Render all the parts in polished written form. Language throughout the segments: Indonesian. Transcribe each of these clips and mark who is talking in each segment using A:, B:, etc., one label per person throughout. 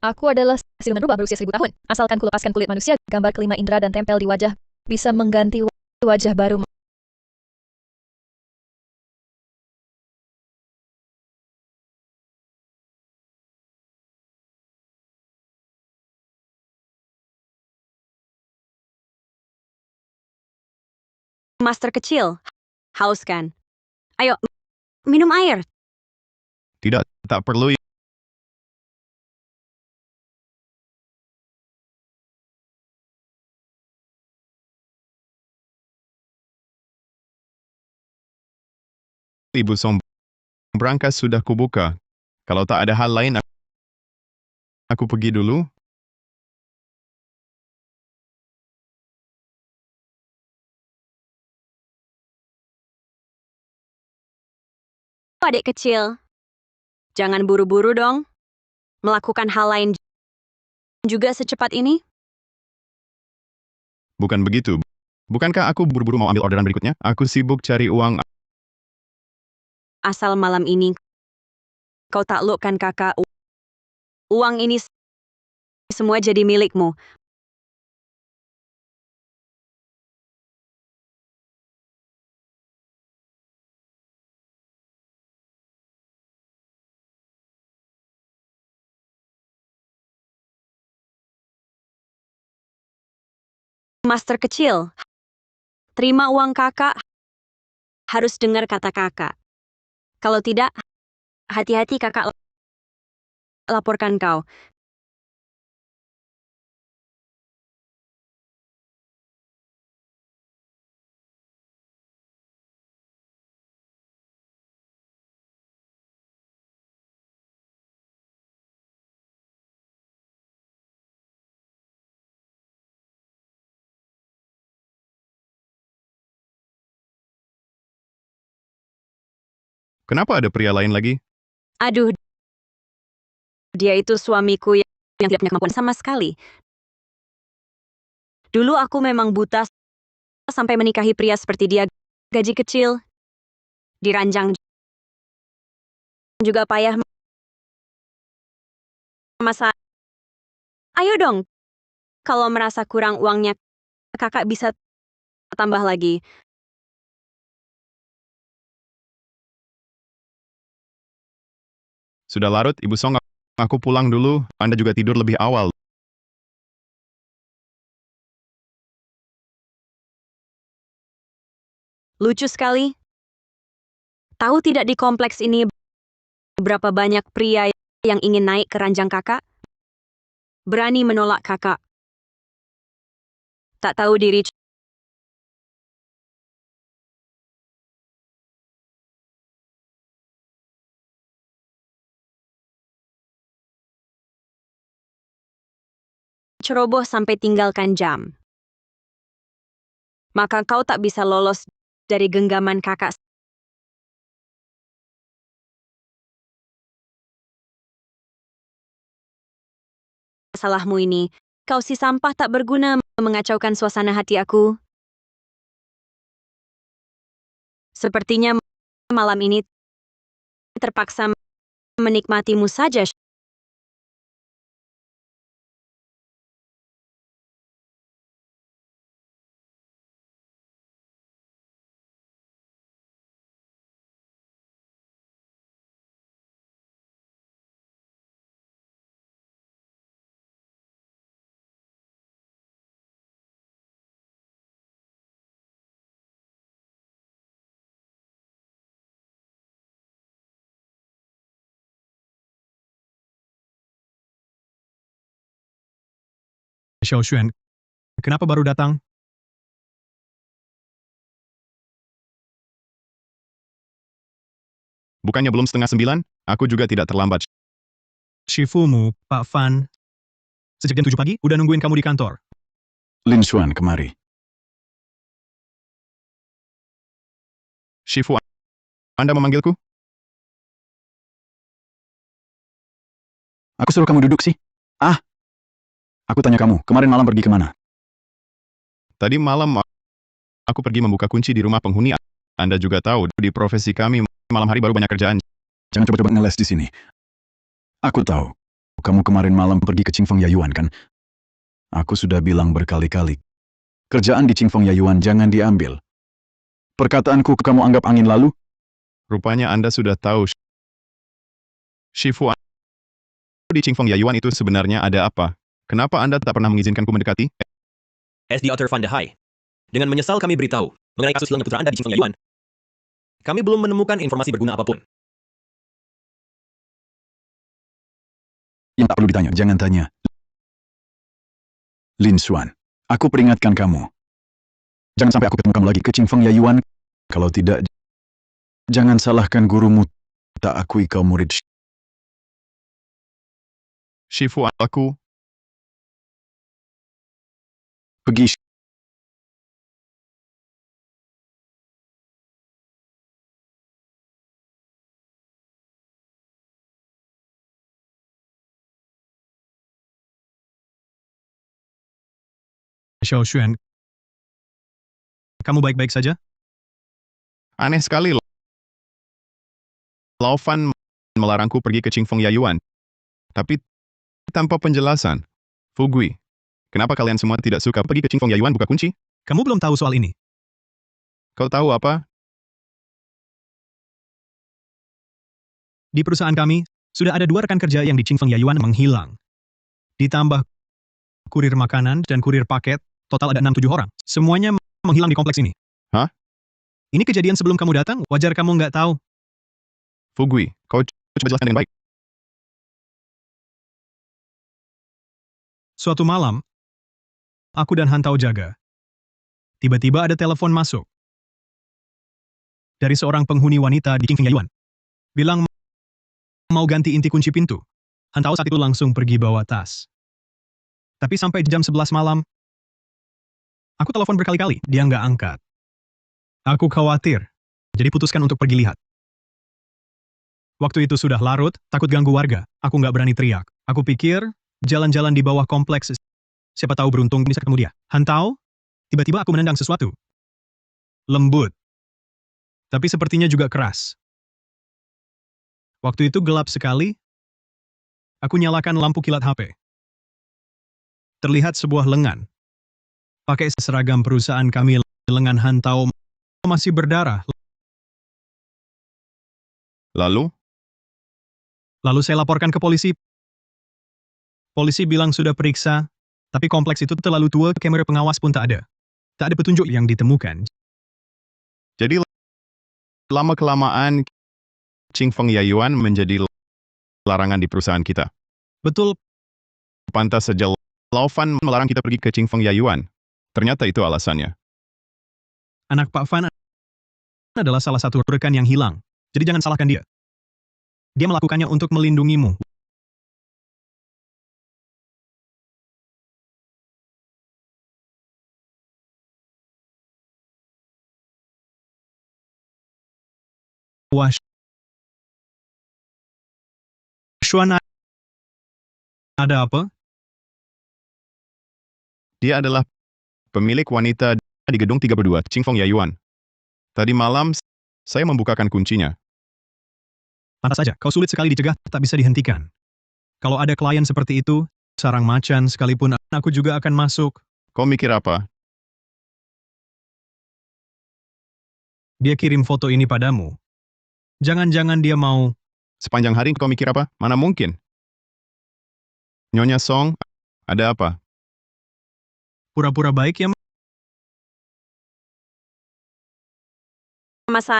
A: Aku adalah siluman rubah berusia 1000 tahun. Asalkan kulepaskan kulit manusia, gambar kelima indera dan tempel di wajah bisa mengganti wajah baru.
B: Master kecil, haus kan? Ayo, minum air.
C: Tidak, tak perlu. Ibu Sombong, berangkas sudah kubuka. Kalau tak ada hal lain, aku pergi dulu.
B: Adik kecil, jangan buru-buru dong. Melakukan hal lain juga secepat ini?
C: Bukan begitu. Bukankah aku buru-buru mau ambil orderan berikutnya? Aku sibuk cari uang.
B: Asal malam ini kau taklukkan kakak, uang ini semua jadi milikmu. Master kecil, terima uang kakak, harus dengar kata kakak. Kalau tidak, hati-hati kakak laporkan kau.
C: Kenapa ada pria lain lagi?
B: Aduh, dia itu suamiku yang tidak punya kemampuan sama sekali. Dulu aku memang buta sampai menikahi pria seperti dia. Gaji kecil, diranjang juga payah. Masa, ayo dong, kalau merasa kurang uangnya, kakak bisa tambah lagi.
C: Sudah larut, Ibu Song. Aku pulang dulu. Anda juga tidur lebih awal.
B: Lucu sekali. Tahu tidak di kompleks ini berapa banyak pria yang ingin naik ke ranjang kakak? Berani menolak kakak. Tak tahu diri. Ceroboh sampai tinggalkan jam. Maka kau tak bisa lolos dari genggaman kakak. Salahmu ini, kau si sampah tak berguna mengacaukan suasana hati aku. Sepertinya malam ini terpaksa menikmatimu saja.
D: Xiao Xuan, kenapa baru datang?
C: Bukannya belum 8:30? Aku juga tidak terlambat.
D: Shifumu, Pak Fan. Sejak jam 7 pagi, udah nungguin kamu di kantor.
E: Lin Xuan, kemari.
C: Shifu, Anda memanggilku?
E: Aku suruh kamu duduk sih. Aku tanya kamu, kemarin malam pergi kemana?
C: Tadi malam aku pergi membuka kunci di rumah penghuni. Anda juga tahu, di profesi kami, malam hari baru banyak kerjaan.
E: Jangan coba-coba ngeles di sini. Aku tahu. Kamu kemarin malam pergi ke Qingfeng Yayuan kan? Aku sudah bilang berkali-kali. Kerjaan di Qingfeng Yayuan jangan diambil. Perkataanku kamu anggap angin lalu?
C: Rupanya Anda sudah tahu. Shifu, di Qingfeng Yayuan itu sebenarnya ada apa? Kenapa Anda tak pernah mengizinkanku mendekati?
F: SD Arthur Van de Hai. Dengan menyesal kami beritahu mengenai kasus hilangnya putra Anda di Qingfeng Yayuan. Kami belum menemukan informasi berguna apapun.
E: Yang tak perlu ditanya, jangan tanya. Lin Xuan, aku peringatkan kamu. Jangan sampai aku ketemu kamu lagi ke Qingfeng Yayuan. Kalau tidak, jangan salahkan gurumu. Tak akui kau murid.
C: Shifu, aku...
E: Pergi.
D: Xiao Xuan, kamu baik-baik saja?
C: Aneh sekali. Lao Fan melarangku pergi ke Qingfeng Yayuan. Tapi tanpa penjelasan. Fugui, kenapa kalian semua tidak suka pergi ke Qingfeng Yayuan buka kunci?
D: Kamu belum tahu soal ini.
C: Kau tahu apa?
D: Di perusahaan kami, sudah ada 2 rekan kerja yang di Qingfeng Yayuan menghilang. Ditambah kurir makanan dan kurir paket, total ada 6-7 orang. Semuanya menghilang di kompleks ini.
C: Hah?
D: Ini kejadian sebelum kamu datang, wajar kamu nggak tahu.
C: Fugui, kau coba jelaskan dengan baik.
D: Suatu malam, aku dan Han Tao jaga. Tiba-tiba ada telepon masuk. Dari seorang penghuni wanita di Qingfeng Yayuan. Bilang mau ganti inti kunci pintu. Han Tao saat itu langsung pergi bawa tas. Tapi sampai jam 11 malam, aku telepon berkali-kali, dia nggak angkat. Aku khawatir, jadi putuskan untuk pergi lihat. Waktu itu sudah larut, takut ganggu warga, aku nggak berani teriak. Aku pikir, jalan-jalan di bawah kompleks, siapa tahu beruntung bisa ketemu dia. Han Tao, tiba-tiba aku menendang sesuatu. Lembut. Tapi sepertinya juga keras. Waktu itu gelap sekali, aku nyalakan lampu kilat HP. Terlihat sebuah lengan. Pakai seragam perusahaan kami, lengan Han Tao masih berdarah.
C: Lalu,
D: Saya laporkan ke polisi. Polisi bilang sudah periksa, tapi kompleks itu terlalu tua, kamera pengawas pun tak ada. Tak ada petunjuk yang ditemukan.
C: jadi lama-kelamaan Qingfeng Yayuan menjadi larangan di perusahaan kita.
D: Betul,
C: Pantas saja Lao Fan melarang kita pergi ke Qingfeng Yayuan. Ternyata itu alasannya.
D: anak Pak Fan adalah salah satu rekan yang hilang. Jadi jangan salahkan dia. Dia melakukannya untuk melindungimu. Wah, Xuan, ada apa?
C: Dia adalah pemilik wanita di gedung 32 Qingfeng Yayuan. Tadi malam, saya membukakan kuncinya.
D: Pantas saja, kau sulit sekali dicegah, tak bisa dihentikan. Kalau ada klien seperti itu, sarang macan sekalipun aku juga akan masuk.
C: Kau mikir apa?
D: Dia kirim foto ini padamu. Jangan-jangan dia mau...
C: Sepanjang hari kau mikir apa? Mana mungkin? Nyonya Song, ada apa?
D: Pura-pura baik ya,
B: Masa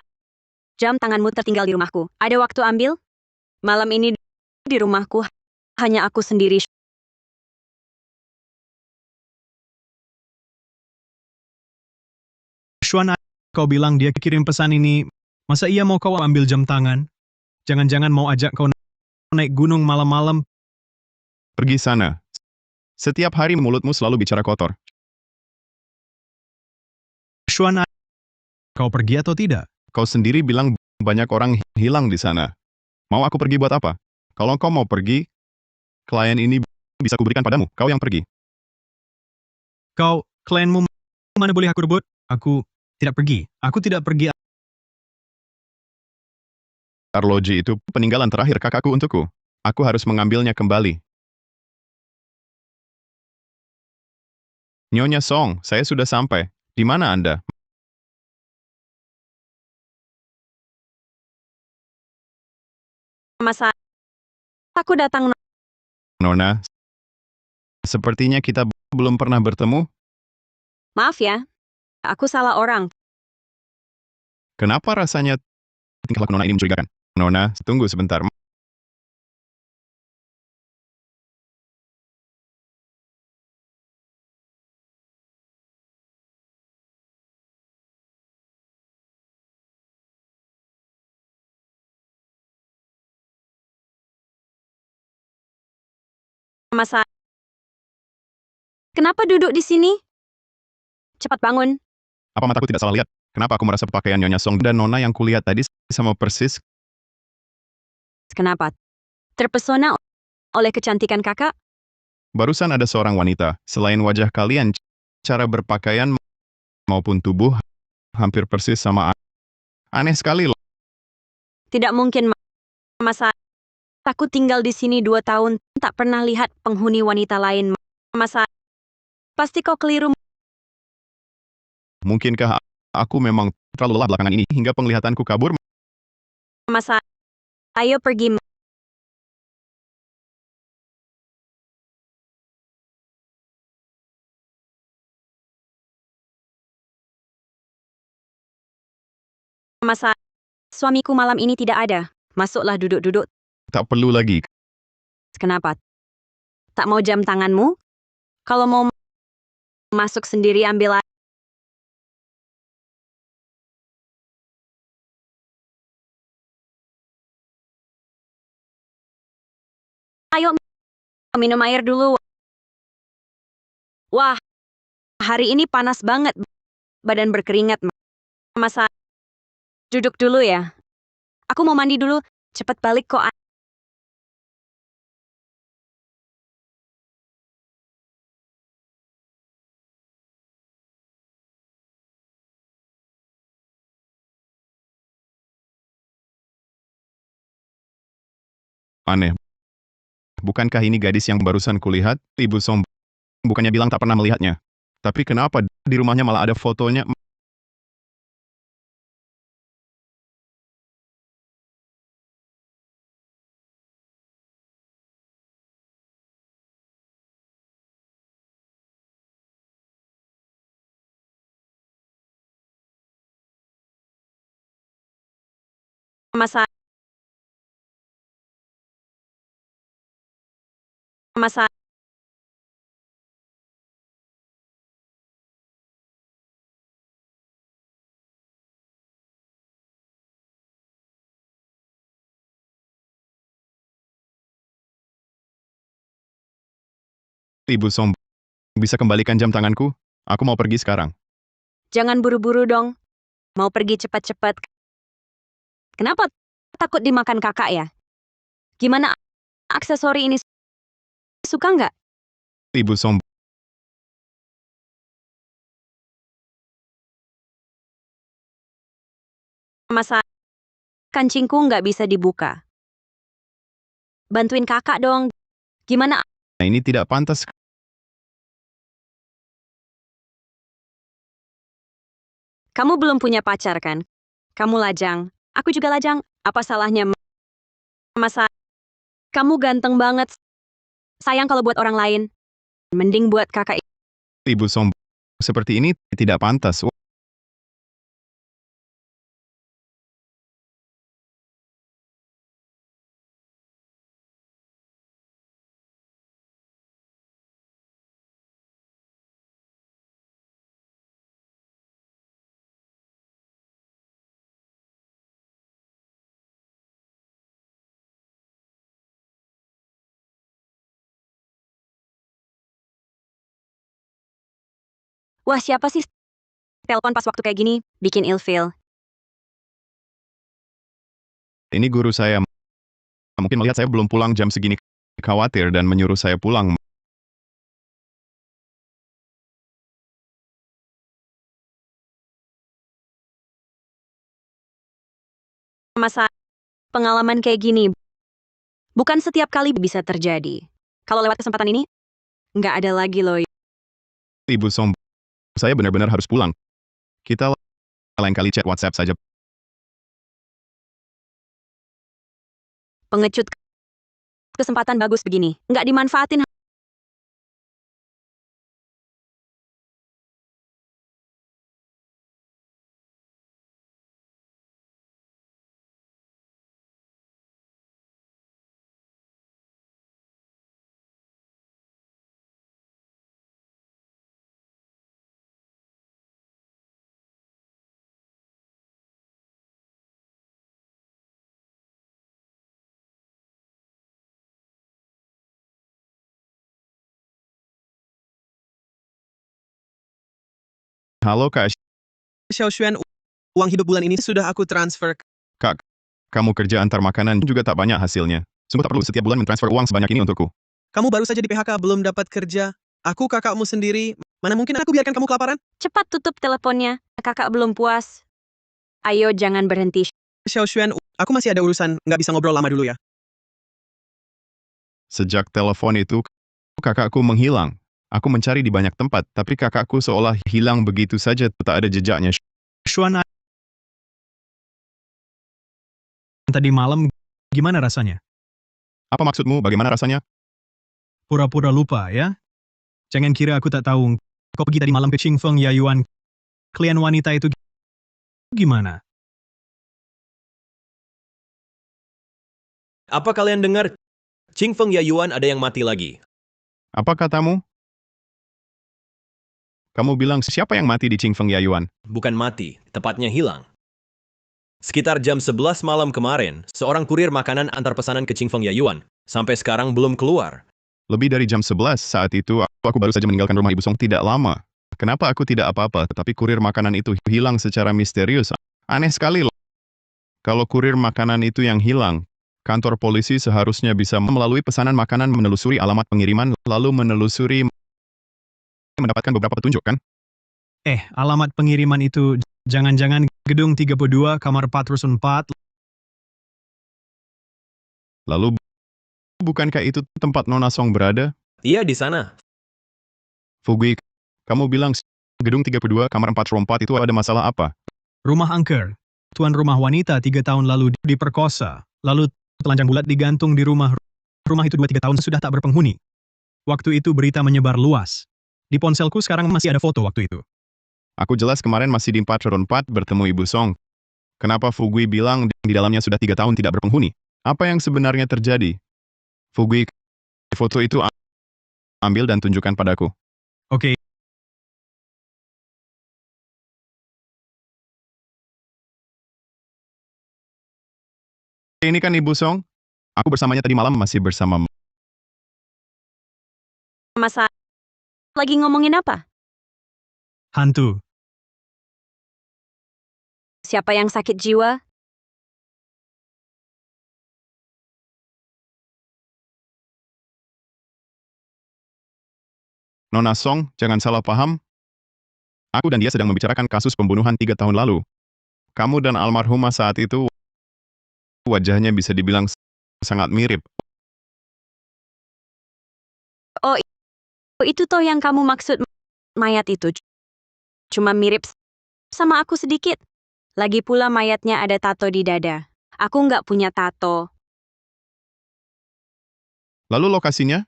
B: jam tanganmu tertinggal di rumahku. Ada waktu ambil? Malam ini di rumahku hanya aku sendiri.
D: Xuan, kau bilang dia kirim pesan ini. Masa ia mau kau ambil jam tangan? Jangan-jangan mau ajak kau naik gunung malam-malam?
C: Pergi sana. Setiap hari mulutmu selalu bicara kotor.
D: Xuan, kau pergi atau tidak?
C: Kau sendiri bilang banyak orang hilang di sana. Mau aku pergi buat apa? Kalau kau mau pergi, klien ini bisa kuberikan padamu. Kau yang pergi.
D: Kau, klienmu mana boleh aku rebut? Aku tidak pergi. Aku tidak pergi.
C: Arloji itu peninggalan terakhir kakakku untukku. Aku harus mengambilnya kembali. Nyonya Song, saya sudah sampai. Di mana Anda?
B: Masa aku datang.
C: Nona, sepertinya kita belum pernah bertemu.
B: Maaf ya, aku salah orang.
C: Kenapa rasanya tingkah laku Nona ini mencurigakan? Nona, tunggu sebentar.
B: Masa kenapa duduk di sini? Cepat bangun.
C: Apa mataku tidak salah lihat? Kenapa aku merasa pakaian Nyonya Song dan Nona yang kulihat tadi sama persis?
B: Kenapa? Terpesona oleh kecantikan kakak?
C: Barusan ada seorang wanita, selain wajah kalian, cara berpakaian maupun tubuh hampir persis sama. Aneh sekali loh.
B: Tidak mungkin, Masa. Aku tinggal di sini 2 tahun, tak pernah lihat penghuni wanita lain. Masa. Pasti kau keliru.
C: Mungkinkah aku memang terlalu lelah belakangan ini hingga penglihatanku kabur?
B: Masa. Ayo pergi. Masa. Suamiku malam ini tidak ada. Masuklah duduk-duduk.
C: Tak perlu lagi.
B: Kenapa? Tak mau jam tanganmu? Kalau mau masuk sendiri ambil air. Ayo minum air dulu. Wah, hari ini panas banget. Badan berkeringat. Masa. Duduk dulu ya. Aku mau mandi dulu. Cepat balik kok.
C: Aneh. Bukankah ini gadis yang barusan kulihat? Ibu Song bukannya bilang tak pernah melihatnya. Tapi kenapa di rumahnya malah ada fotonya?
B: Masa. Masa.
C: Ibu Song, bisa kembalikan jam tanganku? Aku mau pergi sekarang.
B: Jangan buru-buru dong. Mau pergi cepat-cepat. Kenapa takut dimakan kakak ya? Gimana aksesori ini? Suka nggak?
C: Ibu Song,
B: Masa. Kancingku nggak bisa dibuka. Bantuin kakak dong. Gimana?
C: ini tidak pantas.
B: Kamu belum punya pacar kan? Kamu lajang. Aku juga lajang. Apa salahnya? Masa. Kamu ganteng banget. Sayang kalau buat orang lain. Mending buat kakak.
C: Ibu Song, seperti ini tidak pantas.
B: Wah, siapa sih? Telepon pas waktu kayak gini. Bikin ilfeel.
C: Ini guru saya. Mungkin melihat saya belum pulang jam segini, khawatir dan menyuruh saya pulang.
B: Masa. Pengalaman kayak gini. Bukan setiap kali bisa terjadi. Kalau lewat kesempatan ini, nggak ada lagi loh
C: Ibu Song, saya benar-benar harus pulang. Kita lain kali chat WhatsApp saja.
B: Pengecut. Kesempatan bagus begini. Nggak dimanfaatin.
C: Halo Kak,
G: Xiaoxuan, uang hidup bulan ini sudah aku transfer.
C: kamu kerja antar makanan juga tak banyak hasilnya. Sungguh tak perlu setiap bulan mentransfer uang sebanyak ini untukku.
G: Kamu baru saja di PHK, belum dapat kerja. Aku kakakmu sendiri. Mana mungkin aku biarkan kamu kelaparan?
B: Cepat tutup teleponnya. Kakak belum puas. Ayo jangan berhenti.
G: Xiaoxuan, aku masih ada urusan. Nggak bisa ngobrol lama dulu ya.
C: Sejak telepon itu, kakakku menghilang. Aku mencari di banyak tempat, tapi kakakku seolah hilang begitu saja, tak ada jejaknya.
D: Xuan, tadi malam gimana rasanya?
C: Apa maksudmu? Bagaimana rasanya?
D: Pura-pura lupa ya? Jangan kira aku tak tahu. Kau pergi tadi malam ke Qingfeng Yayuan. Klien wanita itu gimana?
F: Apa kalian dengar? Qingfeng Yayuan ada yang mati lagi.
C: Apa katamu? Kamu bilang siapa yang mati di Qingfeng Yayuan?
F: Bukan mati, tepatnya hilang. Sekitar jam 11 malam kemarin, seorang kurir makanan antar pesanan ke Qingfeng Yayuan. Sampai sekarang belum keluar.
C: Lebih dari jam 11 saat itu, aku baru saja meninggalkan rumah Ibu Song tidak lama. Kenapa aku tidak apa-apa, tetapi kurir makanan itu hilang secara misterius? Aneh sekali loh. Kalau kurir makanan itu yang hilang, kantor polisi seharusnya bisa melalui pesanan makanan menelusuri alamat pengiriman, lalu menelusuri mendapatkan beberapa petunjuk, kan?
D: Alamat pengiriman itu jangan-jangan gedung 32 kamar 404.
C: Lalu, bukankah itu tempat Nona Song berada?
F: Iya, di sana.
C: Fugui, kamu bilang gedung 32 kamar 404 itu ada masalah apa?
D: Rumah angker. Tuan rumah wanita 3 tahun lalu diperkosa. Lalu telanjang bulat digantung di rumah. Rumah itu 2-3 tahun sudah tak berpenghuni. Waktu itu berita menyebar luas. Di ponselku sekarang masih ada foto waktu itu.
C: Aku jelas kemarin masih di 404 bertemu Ibu Song. Kenapa Fugui bilang di dalamnya sudah 3 tahun tidak berpenghuni? Apa yang sebenarnya terjadi? Fugui, foto itu ambil dan tunjukkan padaku.
D: Oke.
C: Ini kan Ibu Song? Aku bersamanya tadi malam masih bersama.
B: Masa lagi ngomongin apa?
D: Hantu.
B: Siapa yang sakit jiwa?
C: Nona Song, jangan salah paham. Aku dan dia sedang membicarakan kasus pembunuhan 3 tahun lalu. Kamu dan almarhumah saat itu, wajahnya bisa dibilang sangat mirip.
B: Oh, itu toh yang kamu maksud mayat itu. Cuma mirip sama aku sedikit. Lagi pula mayatnya ada tato di dada. Aku nggak punya tato.
C: Lalu lokasinya?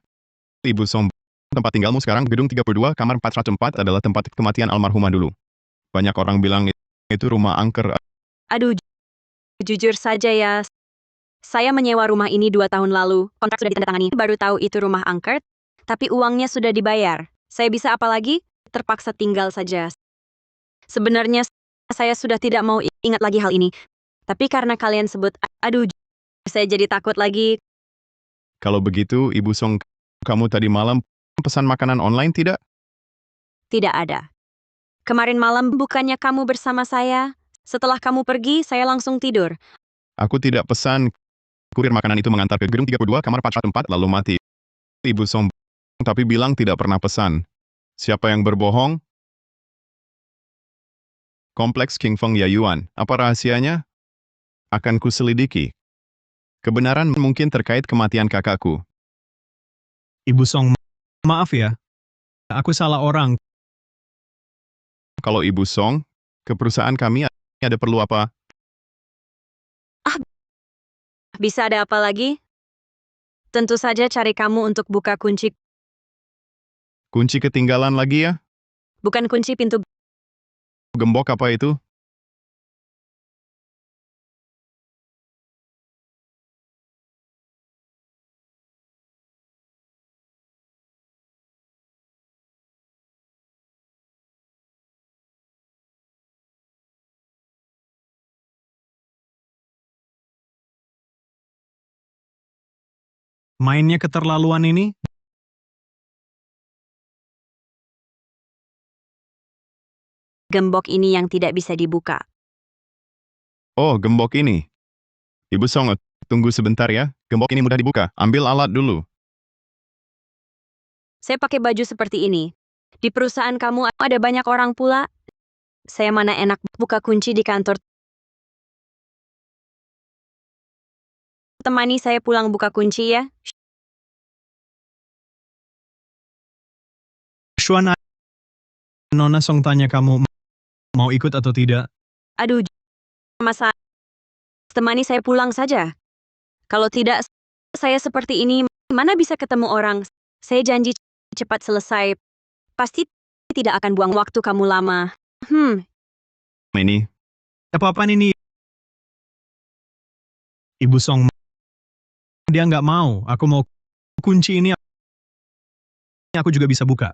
C: Ibu Song, tempat tinggalmu sekarang gedung 32 kamar 404 adalah tempat kematian almarhumah dulu. Banyak orang bilang itu rumah angker.
B: Aduh, jujur saja ya. Saya menyewa rumah ini 2 tahun lalu. Kontrak sudah ditandatangani. Baru tahu itu rumah angker. Tapi uangnya sudah dibayar. Saya bisa apa lagi? Terpaksa tinggal saja. Sebenarnya saya sudah tidak mau ingat lagi hal ini. Tapi karena kalian sebut, aduh, saya jadi takut lagi.
C: Kalau begitu, Ibu Song, kamu tadi malam pesan makanan online tidak?
B: Tidak ada. Kemarin malam bukannya kamu bersama saya? Setelah kamu pergi, saya langsung tidur.
C: Aku tidak pesan. Kurir makanan itu mengantar ke gedung 32 kamar 404 lalu mati. Ibu Song, tapi bilang tidak pernah pesan. Siapa yang berbohong? Kompleks Qingfeng Yayuan. Apa rahasianya? Akan kuselidiki. Kebenaran mungkin terkait kematian kakakku.
D: Ibu Song, maaf ya. Aku salah orang.
C: kalau Ibu Song, ke perusahaan kami ada perlu apa?
B: Bisa ada apa lagi? Tentu saja cari kamu untuk buka kunci,
C: Kunci ketinggalan lagi ya?
B: bukan kunci pintu.
C: Gembok apa itu?
D: Mainnya keterlaluan ini?
B: Gembok ini yang tidak bisa dibuka.
C: Oh, gembok ini. Ibu Song, tunggu sebentar ya. Gembok ini mudah dibuka. Ambil alat dulu.
B: Saya pakai baju seperti ini. Di perusahaan kamu ada banyak orang pula. Saya mana enak buka kunci di kantor. Temani saya pulang buka kunci ya.
D: Xuan, Nona Song tanya kamu mau ikut atau tidak.
B: Aduh, masa temani saya pulang saja. Kalau tidak, saya seperti ini, mana bisa ketemu orang. Saya janji cepat selesai. Pasti tidak akan buang waktu kamu lama.
C: Ini,
D: Apa-apaan ini? Ibu Song, dia nggak mau. Aku mau kunci ini, aku juga bisa buka.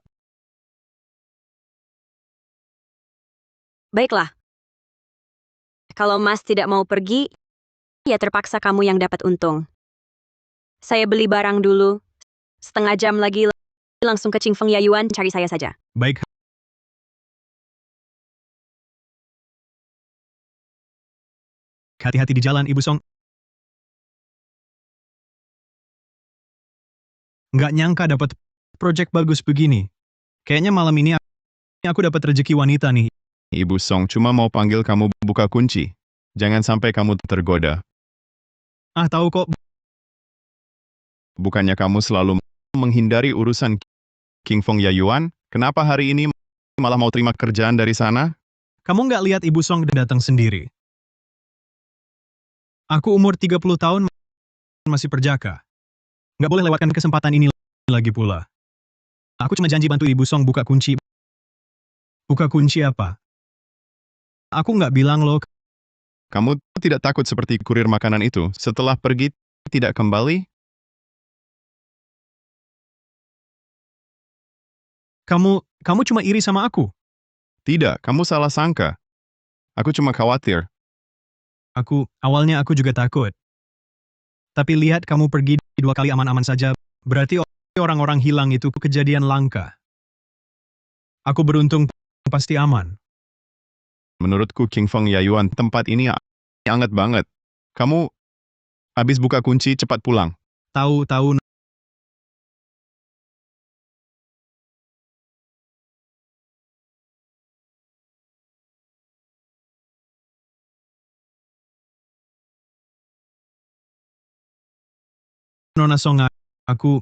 B: Baiklah. Kalau Mas tidak mau pergi, ya terpaksa kamu yang dapat untung. Saya beli barang dulu. Setengah jam lagi langsung ke Ching Feng Yayuan cari saya saja.
D: Baik. Hati-hati di jalan, Ibu Song. Nggak nyangka dapat project bagus begini. Kayaknya malam ini aku dapat rezeki wanita nih.
C: Ibu Song cuma mau panggil kamu buka kunci. Jangan sampai kamu tergoda.
D: Ah, tahu kok.
C: Bukannya kamu selalu menghindari urusan King Feng Yayuan? Kenapa hari ini malah mau terima kerjaan dari sana?
D: Kamu nggak lihat Ibu Song datang sendiri. Aku umur 30 tahun masih perjaka. Nggak boleh lewatkan kesempatan ini lagi pula. Aku cuma janji bantu Ibu Song buka kunci. Buka kunci apa? Aku nggak bilang loh.
C: Kamu tidak takut seperti kurir makanan itu setelah pergi tidak kembali?
D: Kamu cuma iri sama aku.
C: Tidak, kamu salah sangka. Aku cuma khawatir.
D: Awalnya aku juga takut. Tapi lihat kamu pergi 2 kali aman-aman saja, berarti orang-orang hilang itu kejadian langka. Aku beruntung pasti aman.
C: Menurutku King Feng Yayuan tempat ini hangat banget. Kamu habis buka kunci cepat pulang.
D: Tahu-tahu Nona Song, aku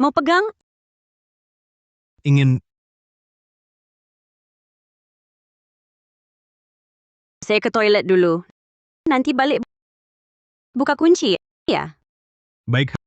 B: Mau pegang?
D: ingin
B: Saya ke toilet dulu. Nanti balik buka kunci ya.
D: baik.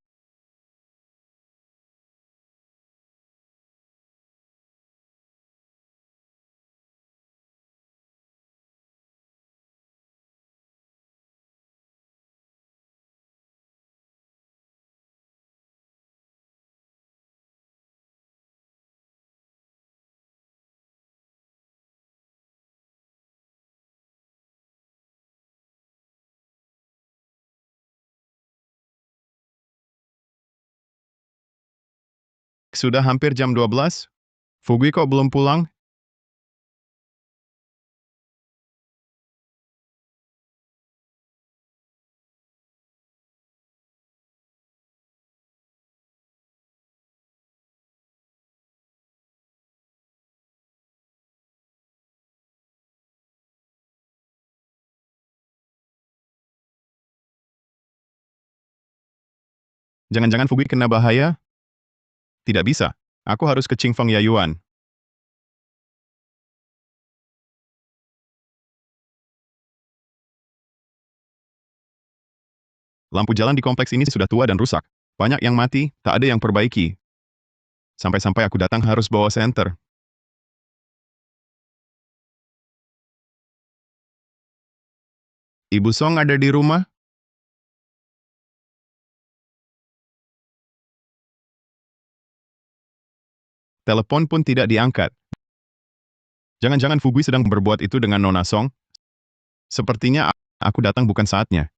C: Sudah hampir jam 12? Fugui kok belum pulang? Jangan-jangan Fugui kena bahaya? Tidak bisa. Aku harus ke Qingfeng Yayuan. Lampu jalan di kompleks ini sudah tua dan rusak. Banyak yang mati, tak ada yang perbaiki. Sampai-sampai aku datang harus bawa senter. Ibu Song ada di rumah? Telepon pun tidak diangkat. Jangan-jangan Fugui sedang berbuat itu dengan Nona Song? Sepertinya aku datang bukan saatnya.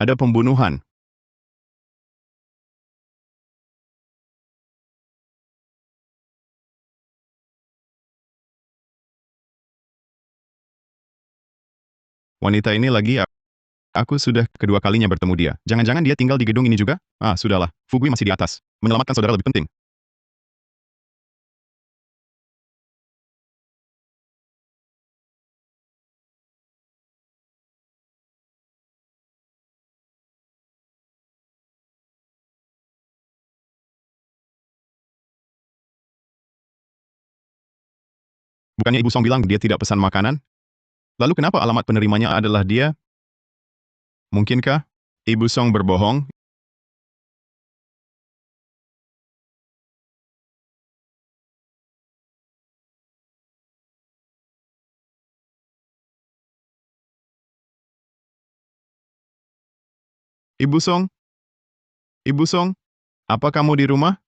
C: Ada pembunuhan. Wanita ini lagi, aku sudah kedua kalinya bertemu dia. Jangan-jangan dia tinggal di gedung ini juga? Ah, sudahlah. Fugui masih di atas. Menyelamatkan saudara lebih penting. Bukannya Ibu Song bilang dia tidak pesan makanan? Lalu kenapa alamat penerimanya adalah dia? Mungkinkah Ibu Song berbohong? Ibu Song? Ibu Song? Apa kamu di rumah?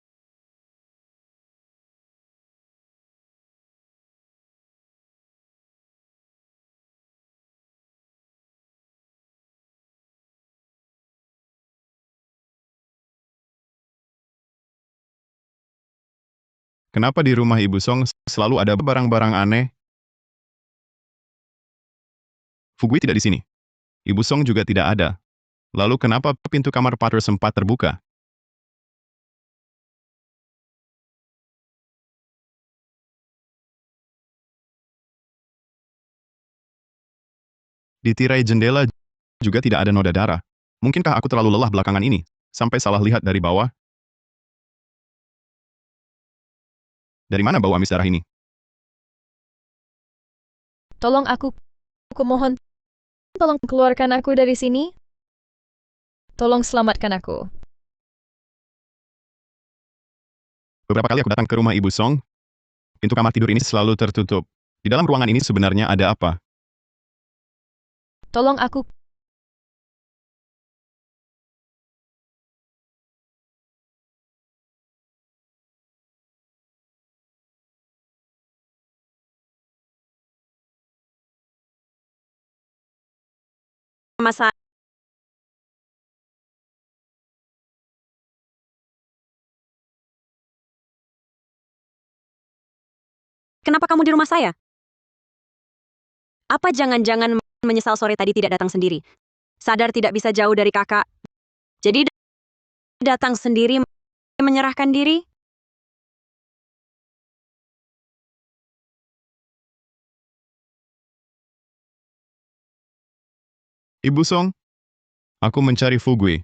C: Kenapa di rumah Ibu Song selalu ada barang-barang aneh? Fugui tidak di sini. Ibu Song juga tidak ada. Lalu kenapa pintu kamar Pater sempat terbuka? Di tirai jendela juga tidak ada noda darah. Mungkinkah aku terlalu lelah belakangan ini, sampai salah lihat dari bawah? Dari mana bau amis darah ini?
A: Tolong aku mohon. Tolong keluarkan aku dari sini. Tolong selamatkan aku.
C: Beberapa kali aku datang ke rumah Ibu Song. Pintu kamar tidur ini selalu tertutup. Di dalam ruangan ini sebenarnya ada apa?
A: Tolong aku.
B: Masa Kenapa kamu di rumah saya? Apa jangan-jangan menyesal sore tadi tidak datang sendiri? Sadar tidak bisa jauh dari kakak. Jadi datang sendiri menyerahkan diri?
C: Ibu Song? Aku mencari Fugui.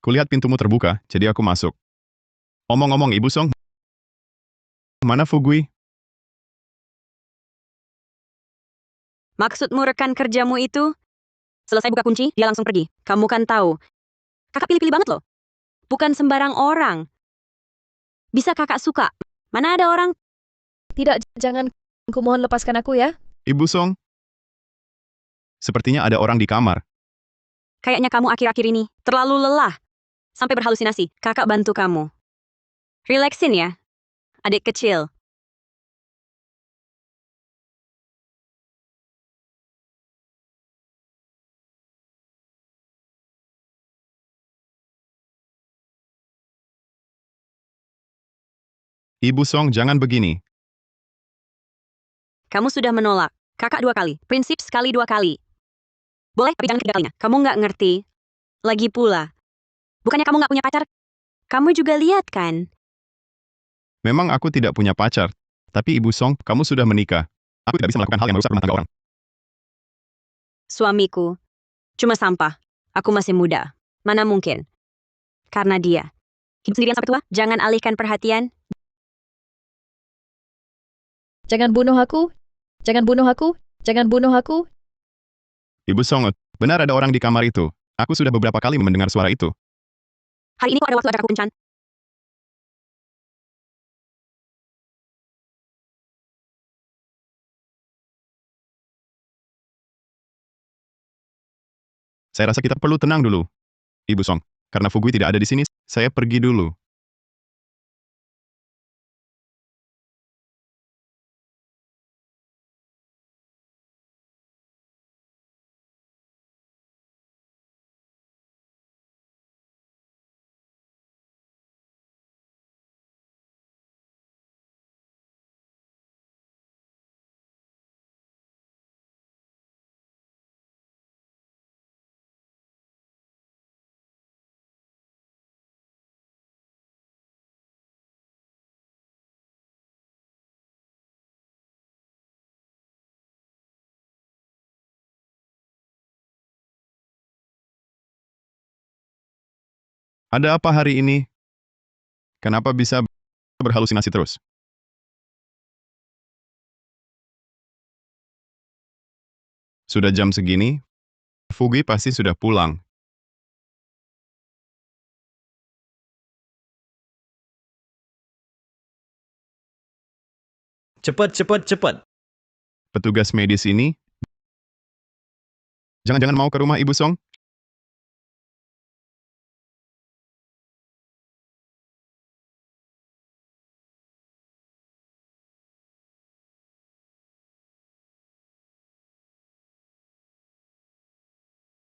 C: Kulihat pintumu terbuka, jadi aku masuk. Omong-omong Ibu Song, mana Fugui?
B: Maksudmu rekan kerjamu itu? Selesai buka kunci, dia langsung pergi. Kamu kan tahu. Kakak pilih-pilih banget loh. Bukan sembarang orang. Bisa kakak suka. Mana ada orang?
A: Tidak, jangan. Aku mohon lepaskan aku ya.
C: Ibu Song? Sepertinya ada orang di kamar.
B: Kayaknya kamu akhir-akhir ini terlalu lelah. Sampai berhalusinasi. Kakak bantu kamu. Relaxin ya, adik kecil.
C: Ibu Song, jangan begini.
B: Kamu sudah menolak. Kakak 2 kali. Prinsip sekali 2 kali. Boleh, tapi jangan ketiga kalinya. Kamu nggak ngerti. Lagi pula. Bukannya kamu nggak punya pacar? Kamu juga lihat kan?
C: Memang aku tidak punya pacar. Tapi Ibu Song, kamu sudah menikah. Aku tidak bisa melakukan hal yang merusak rumah tangga orang.
B: Suamiku. Cuma sampah. Aku masih muda. Mana mungkin. Karena dia. Hidup sendirian sampai tua. Jangan alihkan perhatian.
A: Jangan bunuh aku. Jangan bunuh aku. Jangan bunuh aku.
C: Ibu Song, benar ada orang di kamar itu. Aku sudah beberapa kali mendengar suara itu.
B: Hari ini kok ada waktu ajak aku kencan.
C: Saya rasa kita perlu tenang dulu, Ibu Song. Karena Fugui tidak ada di sini, saya pergi dulu. Ada apa hari ini? Kenapa bisa berhalusinasi terus? Sudah jam segini, Fugui pasti sudah pulang.
F: Cepat, cepat, cepat.
C: Petugas medis ini, jangan-jangan mau ke rumah Ibu Song?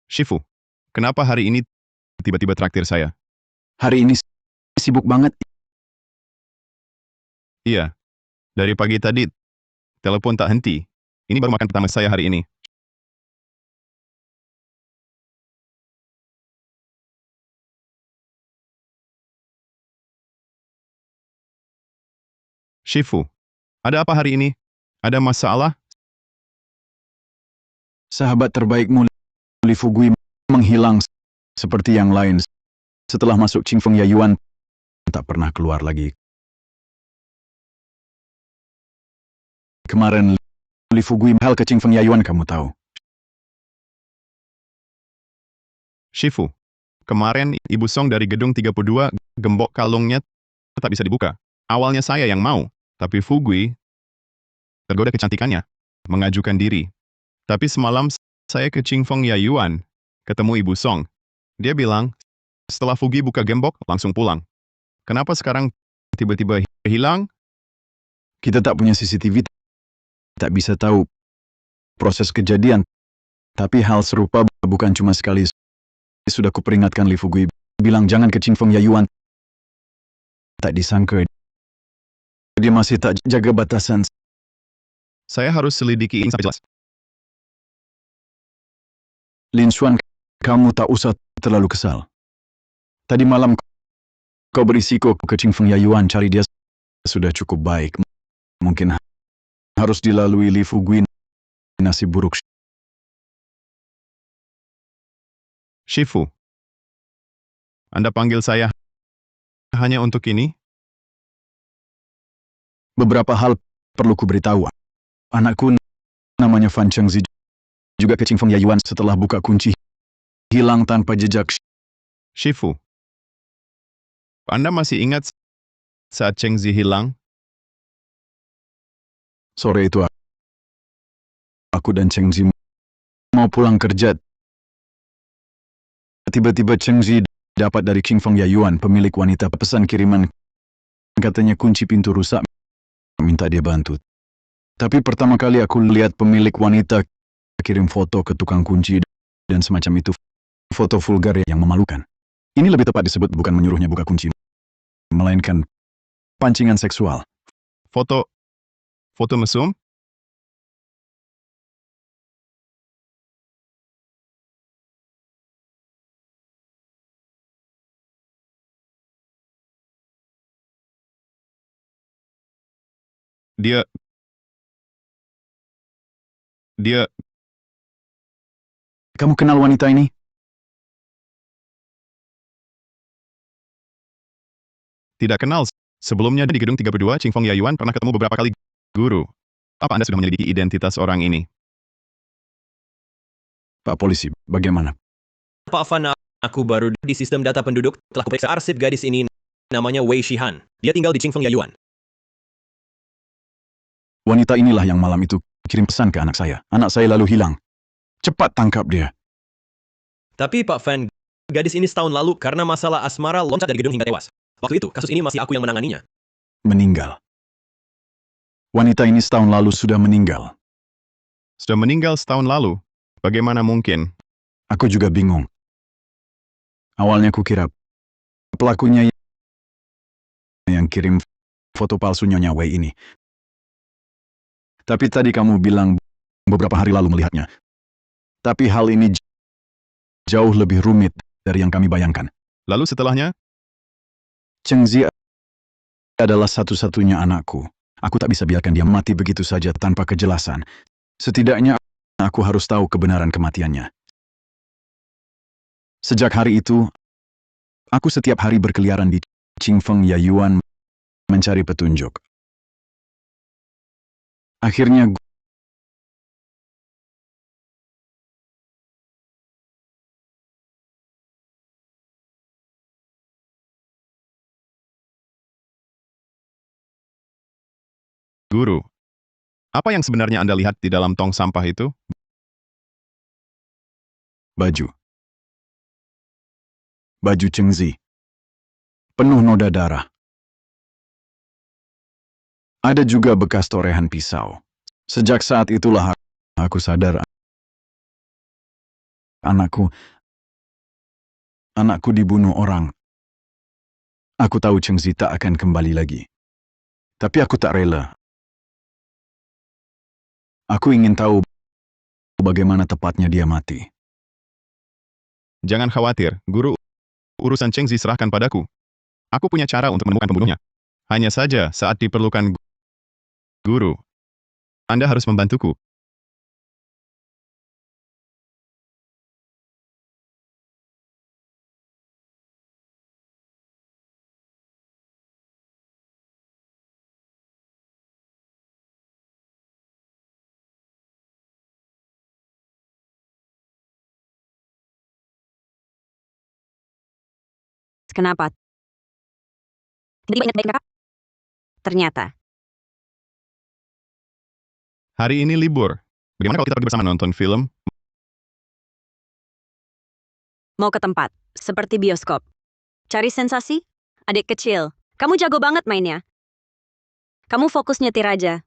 C: Shifu, kenapa hari ini tiba-tiba traktir saya?
E: Hari ini sibuk banget.
C: Iya, dari pagi tadi, telepon tak henti. Ini baru makan pertama saya hari ini. Shifu, ada apa hari ini? Ada masalah?
E: Sahabat terbaikmu, Li Fugui, menghilang seperti yang lain. Setelah masuk Qingfeng Yayuan, tak pernah keluar lagi. Kemarin, Li Fugui hal ke Qingfeng Yayuan kamu tahu.
C: Shifu, kemarin Ibu Song dari gedung 32, gembok kalungnya tak bisa dibuka. Awalnya saya yang mau, tapi Fugui tergoda kecantikannya, mengajukan diri. Tapi semalam saya ke Qingfeng Yayuan, ketemu Ibu Song. Dia bilang, setelah Fugui buka gembok, langsung pulang. Kenapa sekarang tiba-tiba hilang?
E: Kita tak punya CCTV, tak bisa tahu proses kejadian. Tapi hal serupa bukan cuma sekali. Sudah kuperingatkan Li Fugui, bilang jangan ke Qingfeng Yayuan. Tak disangka, dia masih tak jaga batasan.
C: Saya harus selidiki ini sampai jelas.
E: Lin Xuan, kamu tak usah terlalu kesal. Tadi malam kau berisiko ke Qingfeng Yayuan cari dia sudah cukup baik. Mungkin harus dilalui Li Fugui nasib buruk.
C: Shifu, Anda panggil saya hanya untuk ini?
E: Beberapa hal perlu kuberitahu. Anakku namanya Fan Chengzi juga ke Qingfeng Yayuan setelah buka kunci. Hilang tanpa jejak.
C: Shifu, Anda masih ingat saat Cheng Zi hilang?
E: Sore itu aku dan Chengzi mau pulang kerja. Tiba-tiba Chengzi dapat dari Qingfeng Yayuan, pemilik wanita, pesan kiriman. Katanya kunci pintu rusak, minta dia bantu. Tapi pertama kali aku lihat pemilik wanita kirim foto ke tukang kunci dan semacam itu, foto vulgar yang memalukan. Ini lebih tepat disebut bukan menyuruhnya buka kunci, melainkan pancingan seksual.
C: Foto mesum? Dia Dia,
E: Kamu kenal wanita ini?
C: tidak kenal. Sebelumnya di gedung 32, Qingfeng Yayuan pernah ketemu beberapa kali. Guru, apa Anda sudah menyelidiki identitas orang ini?
E: Pak polisi, bagaimana?
F: Pak Fan, aku baru di sistem data penduduk telah kuperiksa arsip gadis ini. Namanya Wei Shihan. Dia tinggal di Qingfeng Yayuan.
E: Wanita inilah yang malam itu kirim pesan ke anak saya. Anak saya lalu hilang. Cepat tangkap dia.
F: Tapi Pak Fan, gadis ini setahun lalu karena masalah asmara loncat dari gedung hingga tewas. Waktu itu, kasus ini masih aku yang menanganinya.
E: Meninggal. Wanita ini setahun lalu sudah meninggal.
C: Sudah meninggal setahun lalu. Bagaimana mungkin?
E: Aku juga bingung. Awalnya kukira pelakunya yang kirim foto palsu Nyonya Wei ini. Tapi tadi kamu bilang beberapa hari lalu melihatnya. Tapi hal ini jauh lebih rumit dari yang kami bayangkan.
C: Lalu setelahnya,
E: Cheng Zi adalah satu-satunya anakku. Aku tak bisa biarkan dia mati begitu saja tanpa kejelasan. Setidaknya aku harus tahu kebenaran kematiannya. Sejak hari itu, aku setiap hari berkeliaran di Qingfeng Yayuan mencari petunjuk. Akhirnya
C: Guru, apa yang sebenarnya Anda lihat di dalam tong sampah itu?
E: baju. Baju Cheng Zi. Penuh noda darah. Ada juga bekas torehan pisau. Sejak saat itulah aku sadar anakku dibunuh orang. Aku tahu Cheng Zi tak akan kembali lagi. Tapi aku tak rela. Aku ingin tahu bagaimana tepatnya dia mati.
C: Jangan khawatir, Guru. Urusan Cheng Zi serahkan padaku. Aku punya cara untuk menemukan pembunuhnya. Hanya saja saat diperlukan Guru, Anda harus membantuku.
B: Kenapa? Jadi banyak baik kakak? Ternyata.
C: Hari ini libur. Bagaimana kalau kita pergi bersama nonton film?
B: Mau ke tempat, seperti bioskop. Cari sensasi? Adik kecil, kamu jago banget mainnya. Kamu fokus nyetir aja.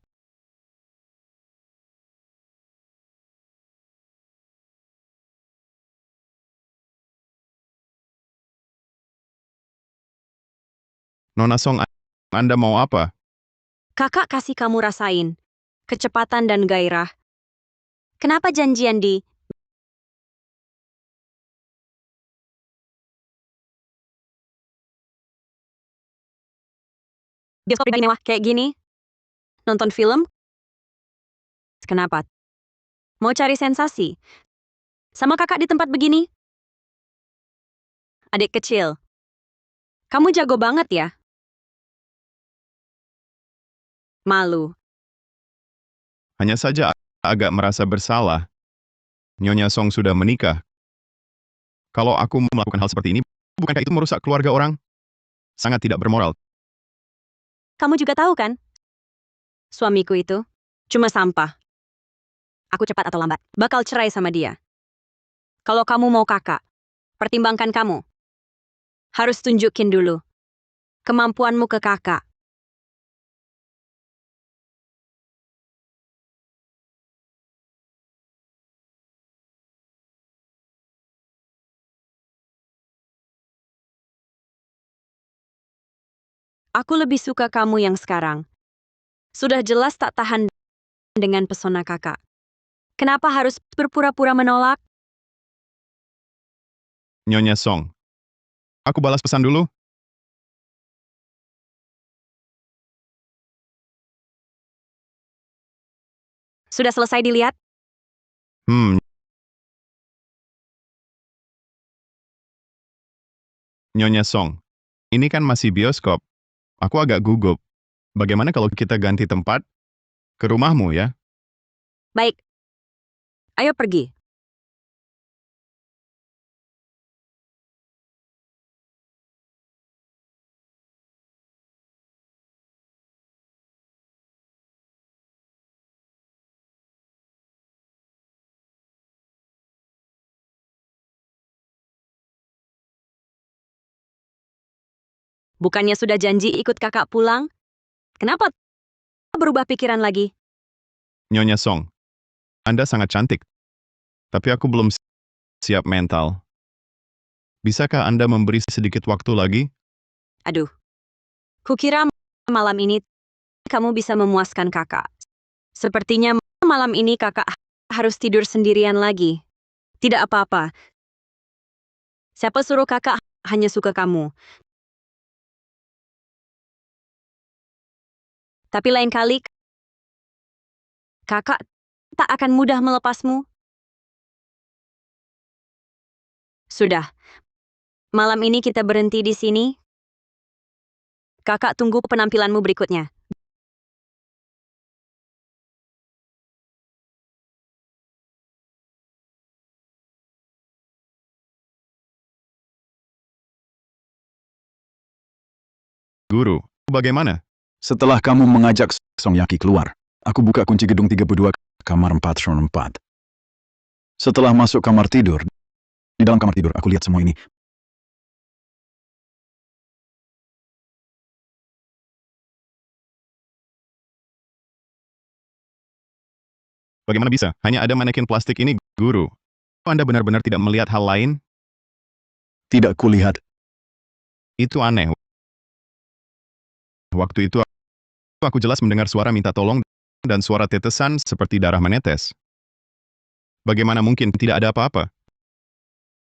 C: Nona Song, Anda mau apa?
B: Kakak kasih kamu rasain. Kecepatan dan gairah. Kenapa janjian di bioskop pribadi mewah kayak gini? Nonton film? Kenapa? Mau cari sensasi? Sama kakak di tempat begini? Adik kecil, kamu jago banget ya? Malu.
C: Hanya saja agak merasa bersalah. Nyonya Song sudah menikah. Kalau aku melakukan hal seperti ini, bukankah itu merusak keluarga orang? Sangat tidak bermoral.
B: Kamu juga tahu kan? Suamiku itu cuma sampah. Aku cepat atau lambat bakal cerai sama dia. Kalau kamu mau kakak, pertimbangkan kamu. Harus tunjukin dulu kemampuanmu ke kakak. Aku lebih suka kamu yang sekarang. Sudah jelas tak tahan dengan pesona kakak. Kenapa harus berpura-pura menolak?
C: Nyonya Song. Aku balas pesan dulu.
B: Sudah selesai dilihat?
C: Hmm, Nyonya Song. Ini kan masih bioskop. Aku agak gugup. Bagaimana kalau kita ganti tempat? Ke rumahmu ya?
B: Baik, ayo pergi. Bukannya sudah janji ikut kakak pulang? Kenapa berubah pikiran lagi?
C: Nyonya Song, Anda sangat cantik. Tapi aku belum siap mental. Bisakah Anda memberi sedikit waktu lagi?
B: Aduh, kukira malam ini kamu bisa memuaskan kakak. Sepertinya malam ini kakak harus tidur sendirian lagi. Tidak apa-apa. Siapa suruh kakak hanya suka kamu? Tapi lain kali kakak tak akan mudah melepasmu. Sudah, malam ini kita berhenti di sini. Kakak tunggu penampilanmu berikutnya.
C: Guru, bagaimana?
E: Setelah kamu mengajak Song Yaki keluar, aku buka kunci gedung 32 kamar 404. Setelah masuk kamar tidur, di dalam kamar tidur aku lihat semua ini.
C: Bagaimana bisa? Hanya ada manekin plastik ini, Guru. Anda benar-benar tidak melihat hal lain?
E: Tidak kulihat.
C: Itu aneh. Waktu itu aku jelas mendengar suara minta tolong dan suara tetesan seperti darah menetes. Bagaimana mungkin tidak ada apa-apa?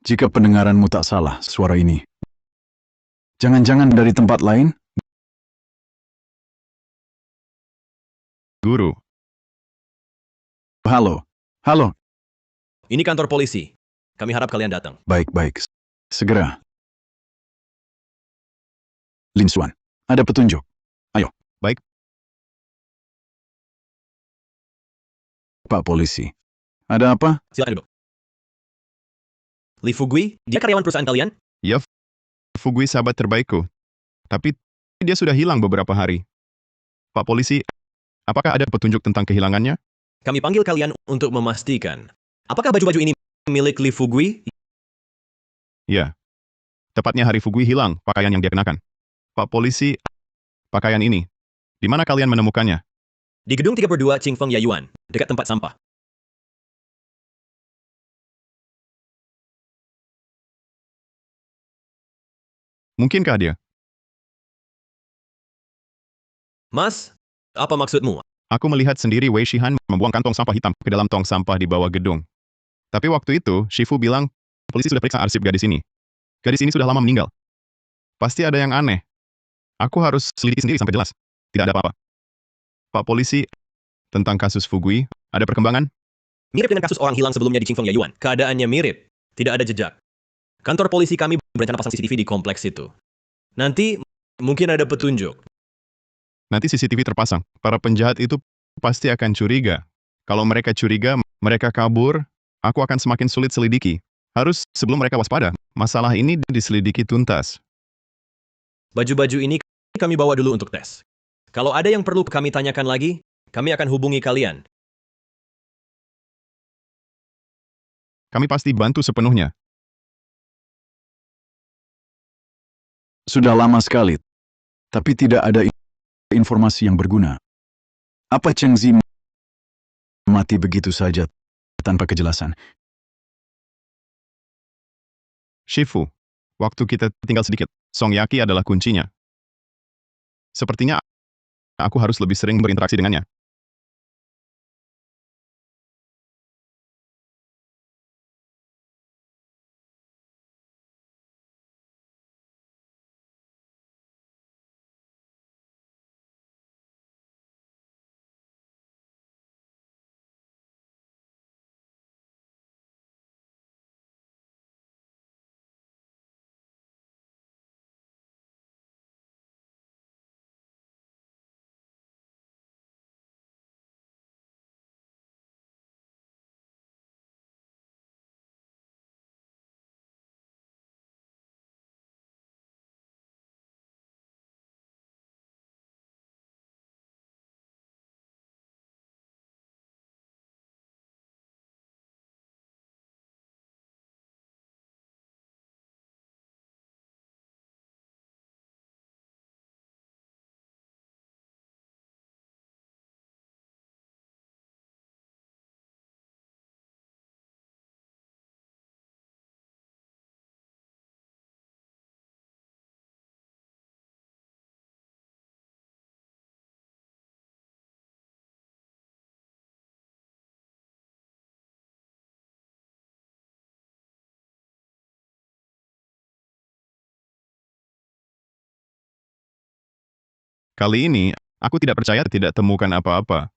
E: Jika pendengaranmu tak salah, suara ini. Jangan-jangan dari tempat lain?
C: Guru,
E: Halo. Halo.
F: Ini kantor polisi. Kami harap kalian datang.
E: Baik-baik. Segera. Lin Xuan, ada petunjuk. Ayo.
C: baik,
E: Pak Polisi. Ada apa?
F: Silakan duduk. Li Fugui, dia karyawan perusahaan kalian?
C: ya Fugui sahabat terbaikku. Tapi dia sudah hilang beberapa hari. Pak Polisi, apakah ada petunjuk tentang kehilangannya?
F: Kami panggil kalian untuk memastikan. Apakah baju-baju ini milik Li Fugui?
C: Ya, tepatnya hari Fugui hilang pakaian yang dia kenakan. Pak Polisi, pakaian ini, di mana kalian menemukannya?
F: Di gedung 32 Qingfeng Yayuan, dekat tempat sampah.
C: Mungkinkah dia?
F: Mas, apa maksudmu?
C: Aku melihat sendiri Wei Shihan membuang kantong sampah hitam ke dalam tong sampah di bawah gedung. Tapi waktu itu, Shifu bilang, polisi sudah periksa arsip gadis ini. Gadis ini sudah lama meninggal. Pasti ada yang aneh. Aku harus selidiki sendiri sampai jelas. Tidak ada apa-apa. Pak Polisi, tentang kasus Fugui, ada perkembangan?
F: Mirip dengan kasus orang hilang sebelumnya di Qingfeng Yayuan. Keadaannya mirip. Tidak ada jejak. Kantor polisi kami berencana pasang CCTV di kompleks itu. Nanti, mungkin ada petunjuk.
C: Nanti CCTV terpasang. Para penjahat itu pasti akan curiga. Kalau mereka curiga, mereka kabur, aku akan semakin sulit selidiki. Harus sebelum mereka waspada. Masalah ini diselidiki tuntas.
F: Baju-baju ini kami bawa dulu untuk tes. Kalau ada yang perlu kami tanyakan lagi, kami akan hubungi kalian.
C: Kami pasti bantu sepenuhnya.
E: Sudah lama sekali. Tapi tidak ada informasi yang berguna. Apa Cheng Zi mati begitu saja tanpa kejelasan?
C: Shifu, waktu kita tinggal sedikit, Song Yaki adalah kuncinya. Sepertinya aku harus lebih sering berinteraksi dengannya. Kali ini, aku tidak percaya tidak temukan apa-apa.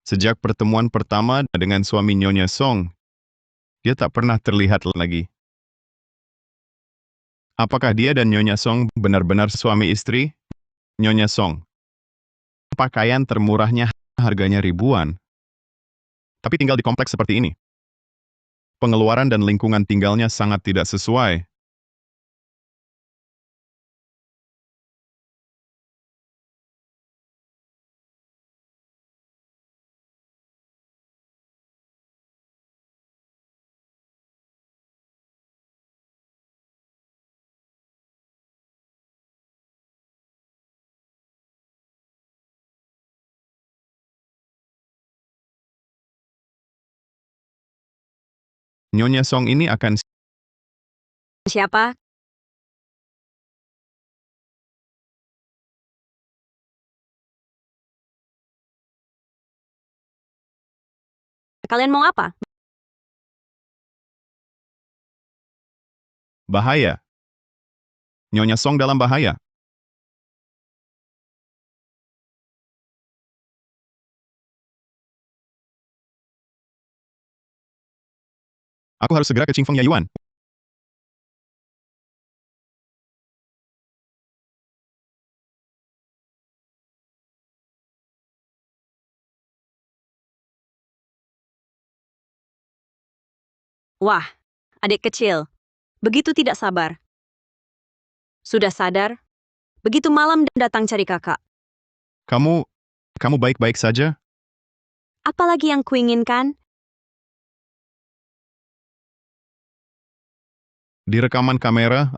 C: Sejak pertemuan pertama dengan suami Nyonya Song, dia tak pernah terlihat lagi. Apakah dia dan Nyonya Song benar-benar suami istri? Nyonya Song. Pakaian termurahnya harganya ribuan. Tapi tinggal di kompleks seperti ini. Pengeluaran dan lingkungan tinggalnya sangat tidak sesuai. Nyonya Song ini akan
B: Siapa? Kalian mau apa?
C: bahaya. Nyonya Song dalam bahaya. Aku harus segera ke Qingfeng Yayuan.
B: Wah, adik kecil. Begitu tidak sabar. Sudah sadar? Begitu malam dan datang cari kakak.
C: Kamu baik-baik saja?
B: Apalagi yang kuinginkan?
C: Di rekaman kamera,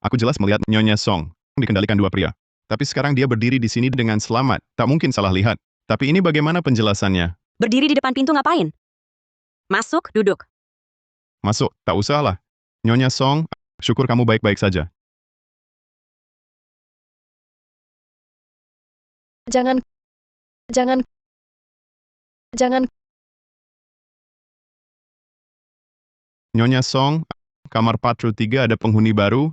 C: aku jelas melihat Nyonya Song dikendalikan dua pria. Tapi sekarang dia berdiri di sini dengan selamat. Tak mungkin salah lihat. Tapi ini bagaimana penjelasannya?
B: Berdiri di depan pintu ngapain? Masuk, duduk.
C: Masuk, tak usahlah. Nyonya Song, syukur kamu baik-baik saja.
A: Jangan.
C: Nyonya Song, kamar Patrol 3 ada penghuni baru.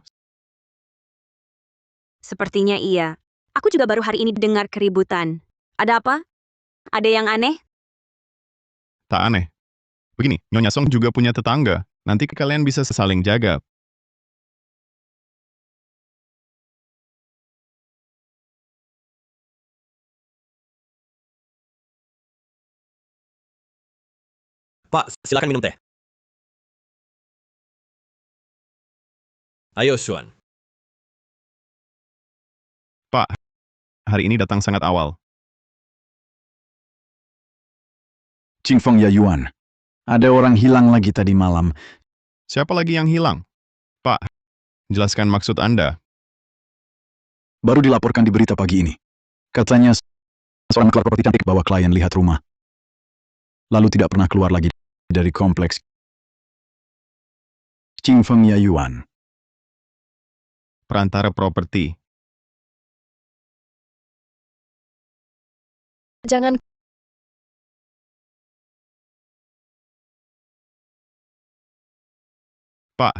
B: Sepertinya iya. Aku juga baru hari ini dengar keributan. Ada apa? Ada yang aneh?
C: Tak aneh. Begini, Nyonya Song juga punya tetangga. Nanti kalian bisa saling jaga.
F: Pak, silakan minum teh. Ayo, Xuan.
C: Pak, hari ini datang sangat awal.
E: Qingfeng Yayuan. Ada orang hilang lagi tadi malam.
C: Siapa lagi yang hilang? Pak, jelaskan maksud Anda.
E: Baru dilaporkan di berita pagi ini. Katanya seorang maklar properti cantik bawa klien lihat rumah. Lalu tidak pernah keluar lagi dari kompleks. Qingfeng Yayuan.
C: Perantara properti.
A: Jangan.
C: Pak,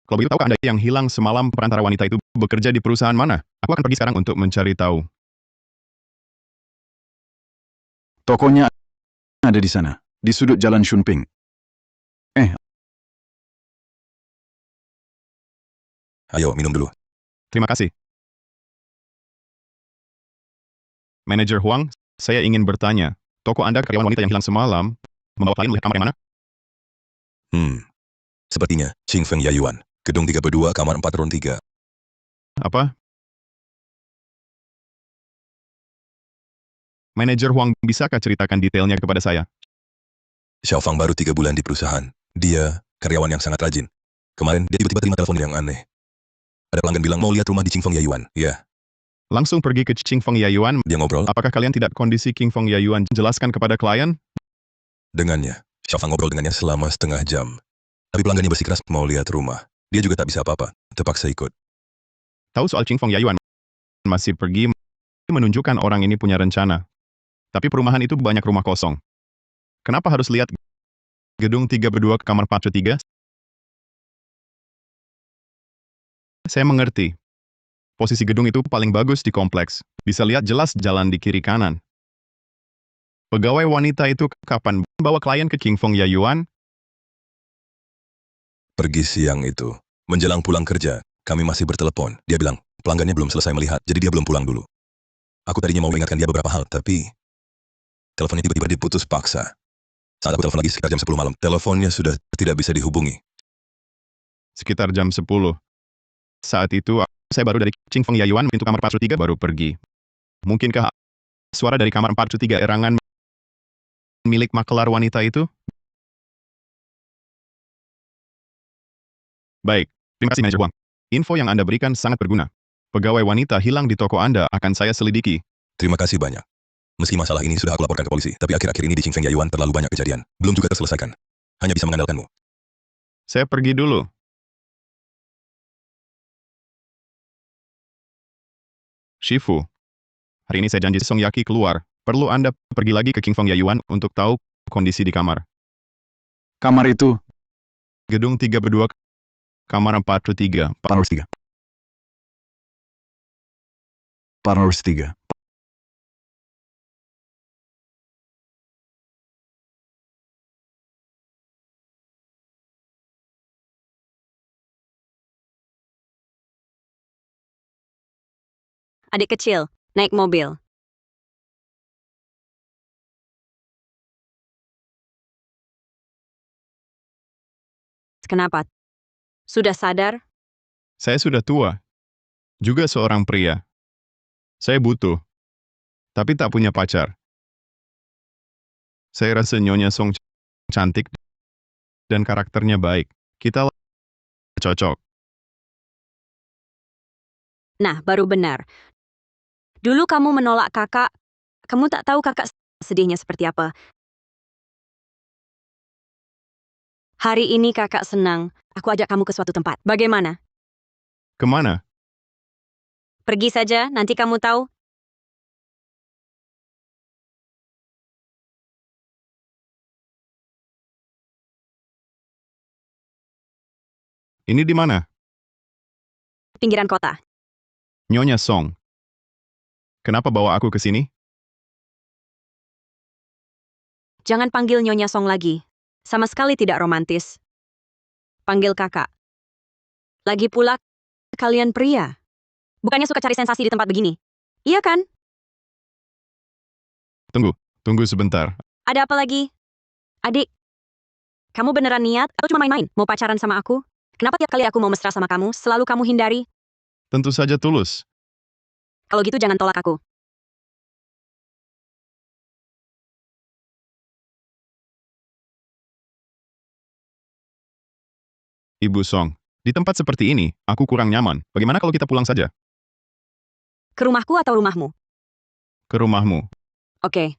C: kalau begitu tahukah Anda yang hilang semalam perantara wanita itu bekerja di perusahaan mana? Aku akan pergi sekarang untuk mencari tahu.
E: Tokonya ada di sana, di sudut jalan Shunping.
H: Ayo, minum dulu.
C: Terima kasih. Manajer Huang, saya ingin bertanya. Toko Anda karyawan wanita yang hilang semalam, membawa klien melihat kamar yang mana?
H: Sepertinya, Qingfeng Yayuan. Gedung 32, kamar 4 ron 3.
C: Apa? Manajer Huang, bisakah ceritakan detailnya kepada saya?
H: Xiaofang baru 3 bulan di perusahaan. Dia, karyawan yang sangat rajin. Kemarin, dia tiba-tiba terima telepon yang aneh. Ada pelanggan bilang mau lihat rumah di Qingfeng Yayuan. Ya,
C: Langsung pergi ke Qingfeng Yayuan.
H: dia ngobrol
C: Apakah kalian tidak kondisi Qingfeng Yayuan? Jelaskan kepada klien.
H: dengannya. Xiaofang ngobrol dengannya selama setengah jam. Tapi pelanggannya bersikeras mau lihat rumah. Dia juga tak bisa apa-apa. Terpaksa ikut.
C: Tahu soal Qingfeng Yayuan? Masih pergi menunjukkan orang ini punya rencana. Tapi perumahan itu banyak rumah kosong. Kenapa harus lihat gedung 3 berdua ke kamar 403? Saya mengerti. Posisi gedung itu paling bagus di kompleks. Bisa lihat jelas jalan di kiri kanan. Pegawai wanita itu kapan bawa klien ke King Fong Yayuan?
H: Pergi siang itu. Menjelang pulang kerja, kami masih bertelepon. Dia bilang, pelanggannya belum selesai melihat, jadi dia belum pulang dulu. Aku tadinya mau mengingatkan dia beberapa hal, tapi teleponnya tiba-tiba diputus paksa. Saat aku telepon lagi sekitar jam 10 malam, teleponnya sudah tidak bisa dihubungi.
C: Sekitar jam 10. Saat itu, saya baru dari King Fong Yayuan, pintu kamar 403 baru pergi. Mungkinkah suara dari kamar 403 erangan milik makelar wanita itu? Baik, terima kasih manajer Wang. Info yang Anda berikan sangat berguna. Pegawai wanita hilang di toko Anda akan saya selidiki.
H: Terima kasih banyak. Meski masalah ini sudah aku laporkan ke polisi, tapi akhir-akhir ini di Qingfeng Yayuan terlalu banyak kejadian. Belum juga terselesaikan. Hanya bisa mengandalkanmu.
C: Saya pergi dulu. Shifu, hari ini saya janji Song Yaki keluar. Perlu Anda pergi lagi ke King Fong Yayuan untuk tahu kondisi di kamar.
E: Kamar itu,
C: Gedung 3 berdua, kamar 403.
E: Panors 3. Panors 3.
B: Adik kecil, naik mobil. Kenapa? Sudah sadar?
C: Saya sudah tua. Juga seorang pria. Saya butuh. Tapi tak punya pacar. Saya rasa Nyonya Song cantik dan karakternya baik. Kita cocok.
B: Nah, baru benar. Dulu kamu menolak kakak. Kamu tak tahu kakak sedihnya seperti apa. Hari ini kakak senang. Aku ajak kamu ke suatu tempat. Bagaimana?
C: Kemana?
B: Pergi saja, nanti kamu tahu.
C: Ini di mana?
B: Pinggiran kota.
C: Nyonya Song. Kenapa bawa aku ke sini?
B: Jangan panggil Nyonya Song lagi. Sama sekali tidak romantis. Panggil kakak. Lagi pula, kalian pria. Bukannya suka cari sensasi di tempat begini? Iya kan?
C: Tunggu sebentar.
B: Ada apa lagi? Adik, kamu beneran niat atau cuma main-main? Mau pacaran sama aku? Kenapa tiap kali aku mau mesra sama kamu, selalu kamu hindari?
C: Tentu saja tulus.
B: Kalau gitu jangan tolak aku.
C: Ibu Song, di tempat seperti ini, aku kurang nyaman. Bagaimana kalau kita pulang saja?
B: Ke rumahku atau rumahmu?
C: Ke rumahmu.
B: Oke.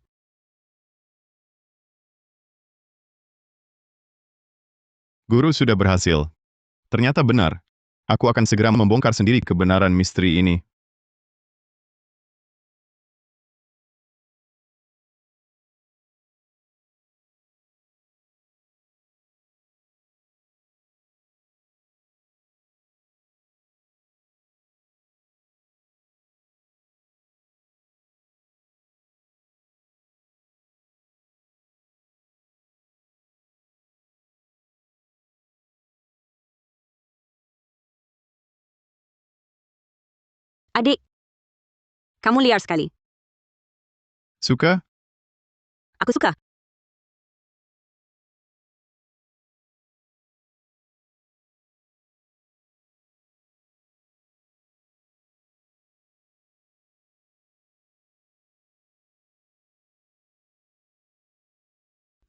C: Guru sudah berhasil. Ternyata benar. Aku akan segera membongkar sendiri kebenaran misteri ini.
B: Adik, kamu liar sekali.
C: Suka?
B: Aku suka.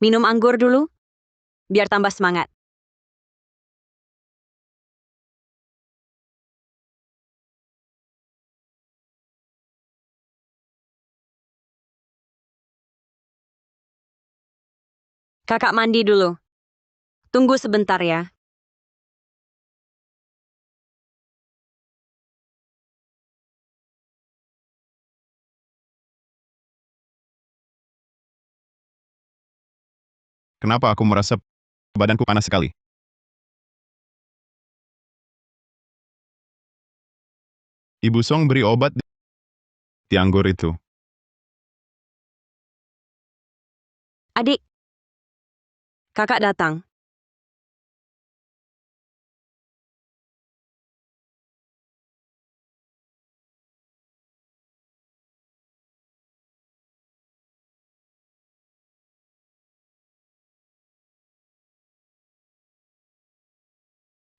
B: Minum anggur dulu, biar tambah semangat. Kakak mandi dulu. Tunggu sebentar ya.
C: Kenapa aku merasa badanku panas sekali? Ibu Song beri obat di anggur itu.
B: Adik, kakak datang.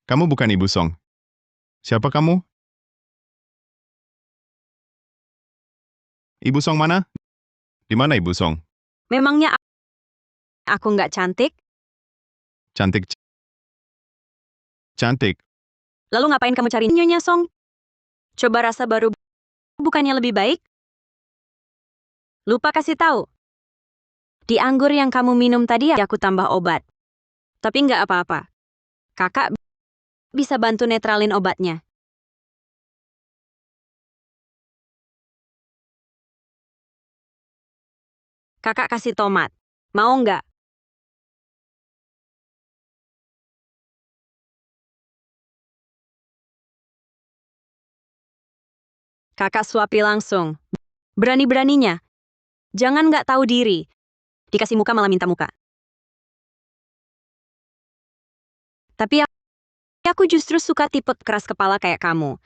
C: Kamu bukan Ibu Song. Siapa kamu? Ibu Song mana? Di mana Ibu Song?
B: Memangnya aku nggak cantik?
C: Cantik. Cantik.
B: Lalu ngapain kamu cari Nyonya Song? Coba rasa baru bukannya lebih baik? Lupa kasih tahu. Di anggur yang kamu minum tadi aku tambah obat. Tapi nggak apa-apa. Kakak bisa bantu netralin obatnya. Kakak kasih tomat. Mau nggak? Kakak suapi langsung. Berani-beraninya. Jangan nggak tahu diri. Dikasih muka malah minta muka. Tapi aku justru suka tipe keras kepala kayak kamu.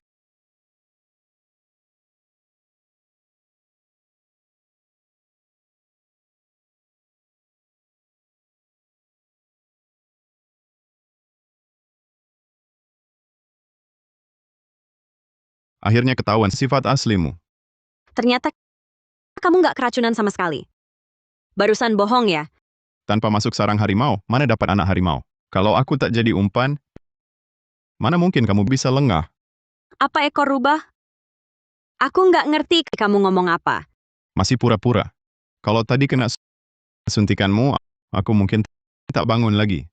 C: Akhirnya ketahuan sifat aslimu.
B: Ternyata kamu nggak keracunan sama sekali. Barusan bohong ya?
C: Tanpa masuk sarang harimau, mana dapat anak harimau? Kalau aku tak jadi umpan, mana mungkin kamu bisa lengah?
B: Apa ekor rubah? Aku nggak ngerti kamu ngomong apa.
C: Masih pura-pura. Kalau tadi kena suntikanmu, aku mungkin tak bangun lagi.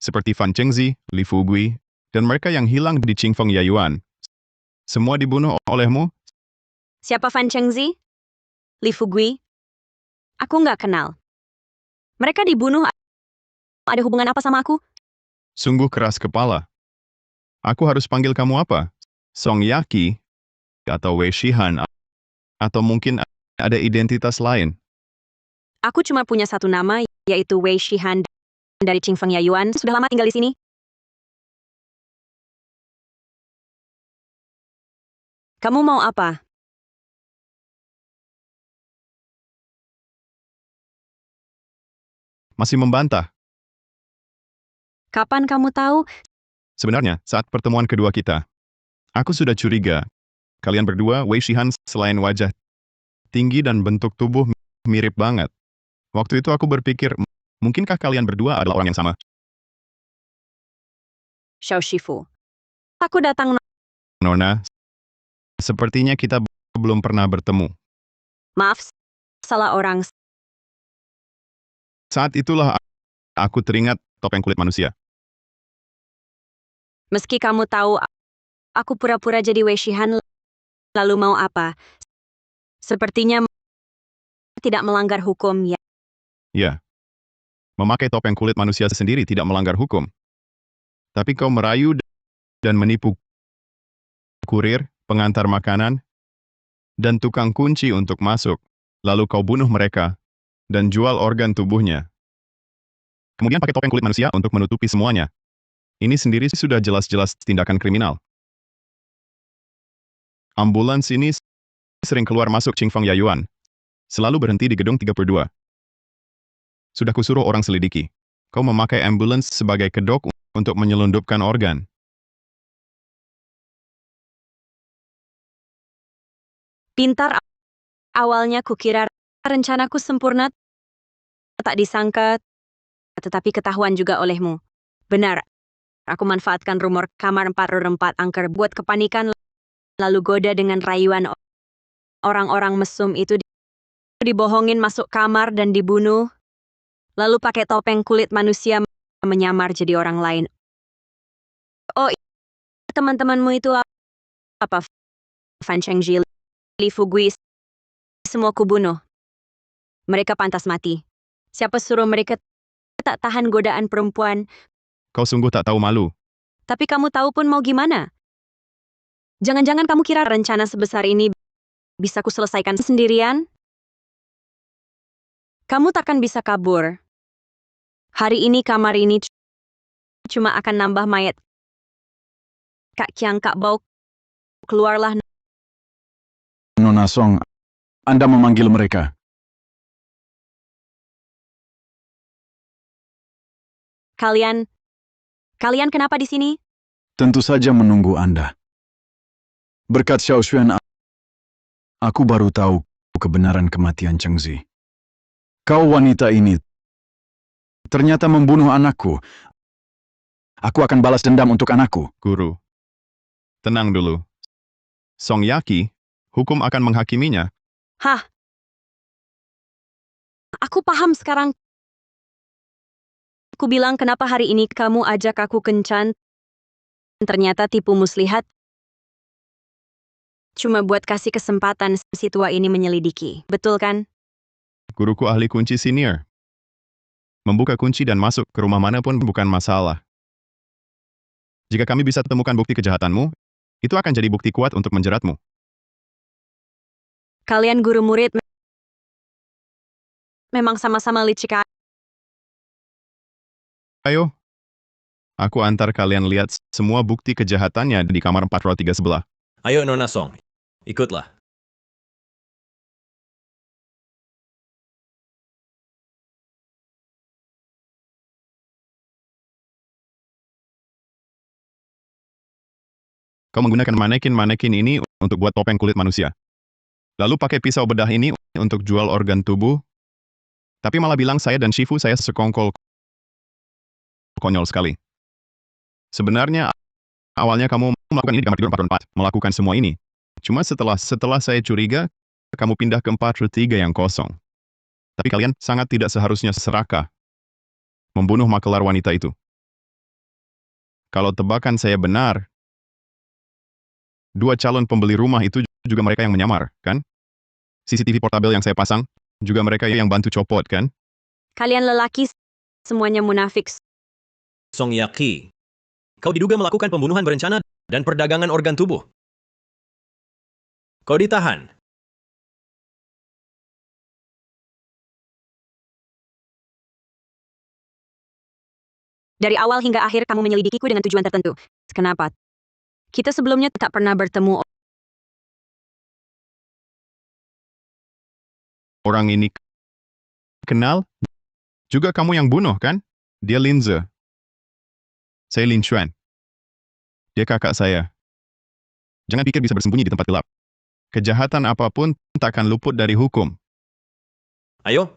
C: Seperti Fan Chengzi, Li Fugui, dan mereka yang hilang di Qingfeng Yayuan. Semua dibunuh olehmu?
B: Siapa Fan Chengzi? Li Fugui? Aku nggak kenal. Mereka dibunuh. Ada hubungan apa sama aku?
C: Sungguh keras kepala. Aku harus panggil kamu apa? Song Yaki? Atau Wei Shihan? Atau mungkin ada identitas lain?
B: Aku cuma punya satu nama, yaitu Wei Shihan dari Qingfeng Yayuan. Sudah lama tinggal di sini. Kamu mau apa?
C: Masih membantah.
B: Kapan kamu tahu?
C: Sebenarnya, saat pertemuan kedua kita, aku sudah curiga. Kalian berdua, Wei Shihan, selain wajah tinggi dan bentuk tubuh mirip banget. Waktu itu aku berpikir, mungkinkah kalian berdua adalah orang yang sama?
B: Xiao Shifu. Aku datang.
C: Nona, sepertinya kita belum pernah bertemu.
B: Maaf, salah orang.
C: Saat itulah aku teringat topeng kulit manusia.
B: Meski kamu tahu, aku pura-pura jadi Wei Shihan, lalu mau apa? Sepertinya tidak melanggar hukum, ya.
C: Ya, memakai topeng kulit manusia sendiri tidak melanggar hukum. Tapi kau merayu dan menipu kurir, pengantar makanan, dan tukang kunci untuk masuk. Lalu kau bunuh mereka dan jual organ tubuhnya. Kemudian pakai topeng kulit manusia untuk menutupi semuanya. Ini sendiri sudah jelas-jelas tindakan kriminal. Ambulans ini sering keluar masuk Qingfeng Yayuan. Selalu berhenti di gedung 32. Sudah kusuruh orang selidiki. Kau memakai ambulans sebagai kedok untuk menyelundupkan organ.
B: Pintar. Awalnya kukira rencanaku sempurna, tak disangka, tetapi ketahuan juga olehmu. Benar, aku manfaatkan rumor kamar 404 angker buat kepanikan, lalu goda dengan rayuan orang-orang mesum itu, dibohongin masuk kamar dan dibunuh, lalu pakai topeng kulit manusia menyamar jadi orang lain. Oh, teman-temanmu itu apa? Fan Chengji, Li Fugui, semua kubunuh. Mereka pantas mati. Siapa suruh mereka tak tahan godaan perempuan.
C: Kau sungguh tak tahu malu.
B: Tapi kamu tahu pun mau gimana? Jangan-jangan kamu kira rencana sebesar ini bisa ku selesaikan sendirian? Kamu takkan bisa kabur. Hari ini kamar ini cuma akan nambah mayat. Kak Kiang, Kak Bau, keluarlah.
E: Nona Song, Anda memanggil mereka.
B: Kalian kenapa di sini?
E: Tentu saja menunggu Anda. Berkat Xiao Xuan, aku baru tahu kebenaran kematian Cheng Zi. Kau wanita ini ternyata membunuh anakku. Aku akan balas dendam untuk anakku.
C: Guru. Tenang dulu. Song Yaki, hukum akan menghakiminya.
B: Hah? Aku paham sekarang. Aku bilang kenapa hari ini kamu ajak aku kencan. Ternyata tipu muslihat. Cuma buat kasih kesempatan si tua ini menyelidiki. Betul kan?
C: Guruku ahli kunci senior. Membuka kunci dan masuk ke rumah manapun bukan masalah. Jika kami bisa temukan bukti kejahatanmu, itu akan jadi bukti kuat untuk menjeratmu.
B: Kalian guru murid memang sama-sama licik.
C: Ayo. Aku antar kalian lihat semua bukti kejahatannya di kamar 403 sebelah.
F: Ayo Nona Song, ikutlah.
C: Kau menggunakan manekin-manekin ini untuk buat topeng kulit manusia. Lalu pakai pisau bedah ini untuk jual organ tubuh. Tapi malah bilang saya dan Shifu saya sekongkol. Konyol sekali. Sebenarnya, awalnya kamu melakukan ini di kamar tidur 404, melakukan semua ini. Cuma setelah saya curiga, kamu pindah ke 403 yang kosong. Tapi kalian sangat tidak seharusnya serakah membunuh makelar wanita itu. Kalau tebakan saya benar, 2 calon pembeli rumah itu juga mereka yang menyamar, kan? CCTV portabel yang saya pasang, juga mereka yang bantu copot, kan?
B: Kalian lelaki semuanya munafik.
F: Song Yaki, kau diduga melakukan pembunuhan berencana dan perdagangan organ tubuh. Kau ditahan.
B: Dari awal hingga akhir kamu menyelidikiku dengan tujuan tertentu. Kenapa? Kita sebelumnya tak pernah bertemu.
C: Orang ini kenal? Juga kamu yang bunuh, kan? Dia Linze. Saya Lin Xuan. Dia kakak saya. Jangan pikir bisa bersembunyi di tempat gelap. Kejahatan apapun takkan luput dari hukum.
F: Ayo,